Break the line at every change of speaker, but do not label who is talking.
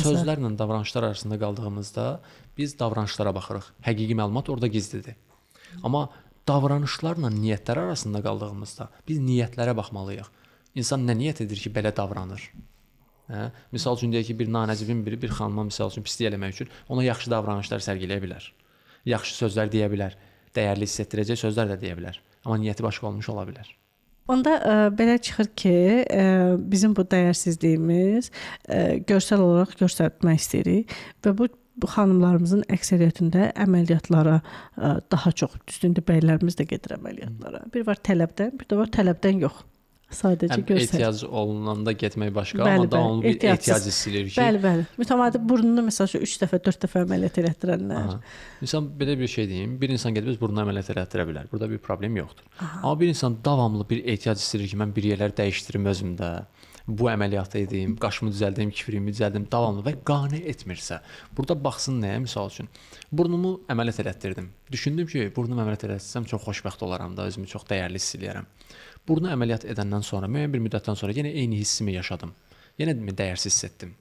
sözlərlə davranışlar arasında qaldığımızda biz davranışlara baxırıq. Həqiqi məlumat orada gizlidir. Amma davranışlarla niyyətlər arasında qaldığımızda biz niyyətlərə baxmalıyıq. İnsan nə niyyət edir ki, belə davranır? Hə? Misal üçün deyək ki, bir nanəcibin biri bir xanıma misal üçün pislik eləmək üçün ona yaxşı davranışlar sərgiləyə bilər. Yaxşı sözlər deyə bilər, dəyərli hiss etdirəcək sözlər də deyə bilər. Amma niyyəti başqa olmuş ola bilər.
Onda belə çıxır ki, bizim bu dəyərsizliyimiz görsəl olaraq göstərmək istəyirik və bu xanımlarımızın əksəriyyətində əməliyyatlara daha çox, düzdür, bəylərimiz də gedir əməliyyatlara. Bir var tələbdən, bir də var tələbdən yox. Sadəcə göstərir.
Ehtiyac olunanda getmək başqa, amma davamlı bir ehtiyac hiss edir ki.
Bəli. Mütəmadi burnunu məsəl üçün 3 dəfə, 4 dəfə əməliyyat elətdirənlər.
İnsan belə bir şey deyim, bir insan gedib burnunu əməliyyat elətdirə bilər. Burada bir problem yoxdur. Amma bir insan davamlı bir ehtiyac hiss edir ki, mən bir yerləri dəyişdirim özümdə. Bu əməliyyatı edim, qaşımı düzəldim, kipriyimi düzəldim, davamlı və qane etmirsə, burada baxsın nəyə misal üçün. Burnumu əməliyyat elətdirdim. Düşündüm ki, burnumu əməliyyat elətdirsəm çox xoşbəxt olaram da, özümü çox dəyərli hiss eləyərəm. Burnu əməliyyat edəndən sonra, müəyyən bir müddətdən sonra yenə eyni hissimi yaşadım. Yenə dəyərsiz hiss etdim.